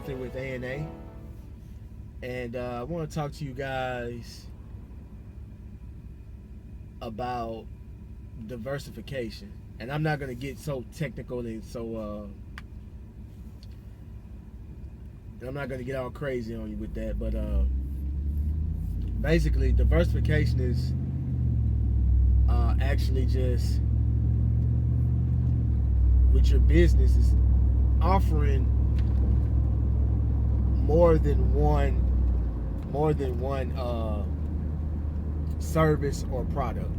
Anthony with ANA, and I want to talk to you guys about diversification. And I'm not going to get so technical and I'm not going to get all crazy on you with that, but basically, diversification is actually just with your business is offering more than one service or product.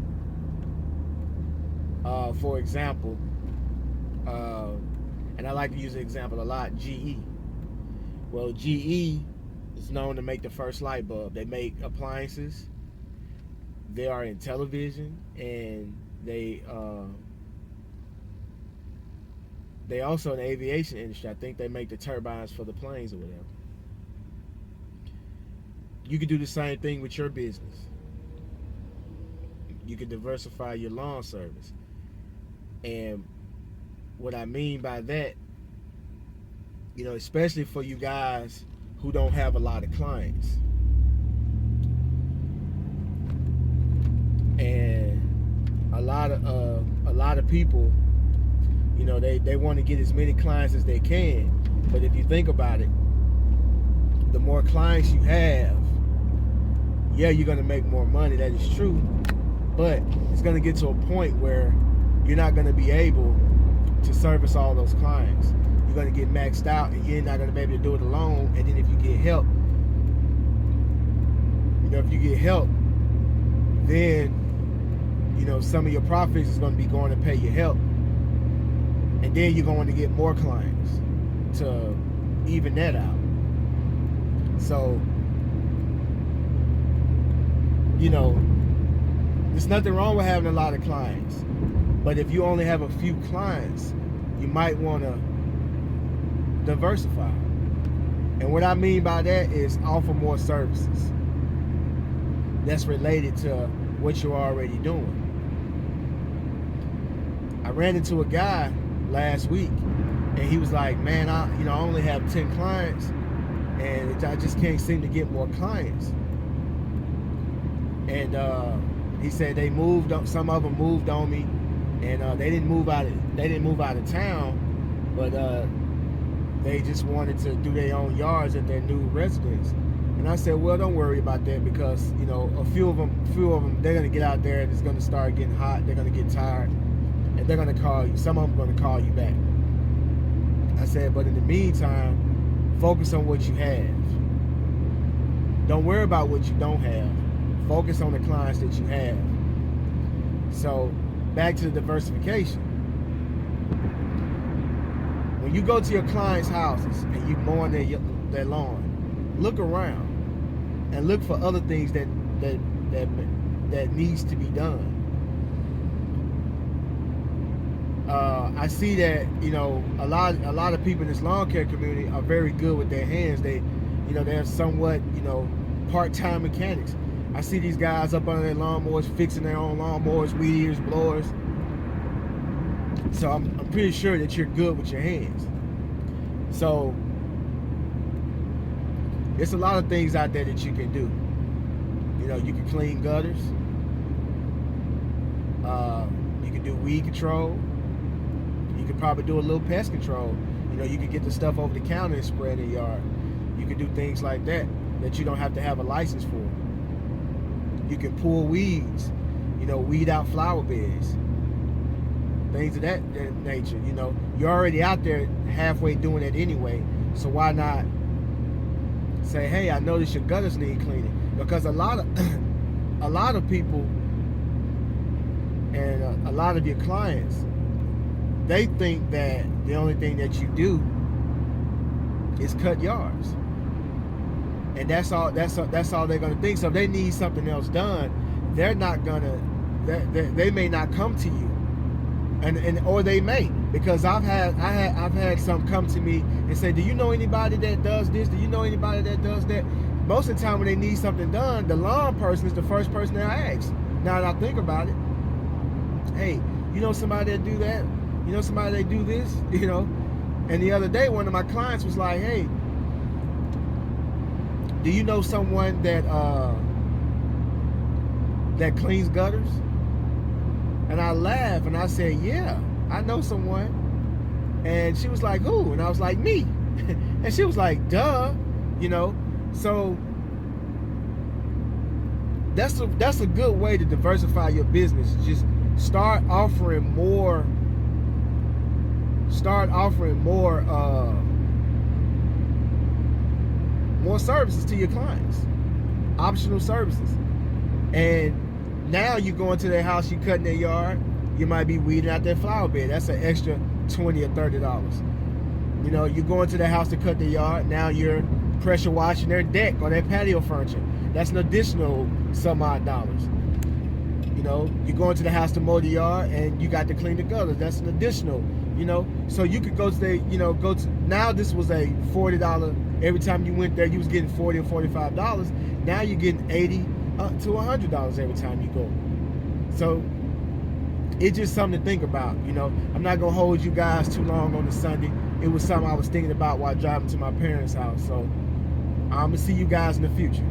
For example, and I like to use an example a lot, GE. Well, GE is known to make the first light bulb. They make appliances. They are in television, and they also in the aviation industry. I think they make the turbines for the planes or whatever. You could do the same thing with your business. You could diversify your lawn service. And what I mean by that, especially for you guys who don't have a lot of clients. And a lot of people, they want to get as many clients as they can. But if you think about it, the more clients you have, yeah, you're going to make more money. That is true. But it's going to get to a point where you're not going to be able to service all those clients. You're going to get maxed out, and you're not going to be able to do it alone. And then if you get help, then some of your profits is going to be going to pay your help, and then you're going to get more clients to even that out. So there's nothing wrong with having a lot of clients, but if you only have a few clients, you might want to diversify. And what I mean by that is offer more services that's related to what you're already doing. I ran into a guy last week, and he was like, "Man, I only have 10 clients, and I just can't seem to get more clients." And he said they moved. Some of them moved on me, and they didn't move out of town, but they just wanted to do their own yards at their new residence. And I said, well, don't worry about that, because a few of them, they're gonna get out there and it's gonna start getting hot. They're gonna get tired, and they're gonna call you. Some of them are gonna call you back. I said, but in the meantime, focus on what you have. Don't worry about what you don't have. Focus on the clients that you have. So back to the diversification. When you go to your clients' houses and you mow their lawn, look around and look for other things that needs to be done. I see that a lot of people in this lawn care community are very good with their hands. They're somewhat part-time mechanics. I see these guys up under their lawnmowers fixing their own lawnmowers, weed eaters, blowers. So I'm pretty sure that you're good with your hands. So there's a lot of things out there that you can do. You can clean gutters. You can do weed control. You could probably do a little pest control. You could get the stuff over the counter and spray in the yard. You can do things like that you don't have to have a license for. You can pull weeds, weed out flower beds, things of that nature. You're already out there halfway doing it anyway, so why not say, hey, I notice your gutters need cleaning? Because a lot of people and a lot of your clients, they think that the only thing that you do is cut yards. And that's all they're gonna think. So if they need something else done, they're not gonna. They may not come to you, or they may, because I've had some come to me and say, "Do you know anybody that does this? Do you know anybody that does that?" Most of the time, when they need something done, the lawn person is the first person that I ask. Now that I think about it, hey, somebody that do that? Somebody that do this? And the other day, one of my clients was like, "Hey, do you know someone that that cleans gutters? And I laughed and I said, yeah, I know someone. And she was like, who? And I was like, me. And she was like, duh, you know. So that's a good way to diversify your business. Just start offering more more services to your clients, optional services. And now you go into their house, you cutting their yard, you might be weeding out their flower bed. That's an extra $20 or $30. You know, you go into their house to cut their yard, now you're pressure washing their deck or their patio furniture. That's an additional some odd dollars. You know, you go into the house to mow the yard and you got to clean the gutters. That's an additional, you know. So you could go to the, you know, now this was a $40, every time you went there you was getting $40 or $45. Now you're getting $80 to $100 every time you go. So it's just something to think about, you know. I'm not gonna hold you guys too long on the Sunday. It was something I was thinking about while driving to my parents' house. So I'm gonna see you guys in the future.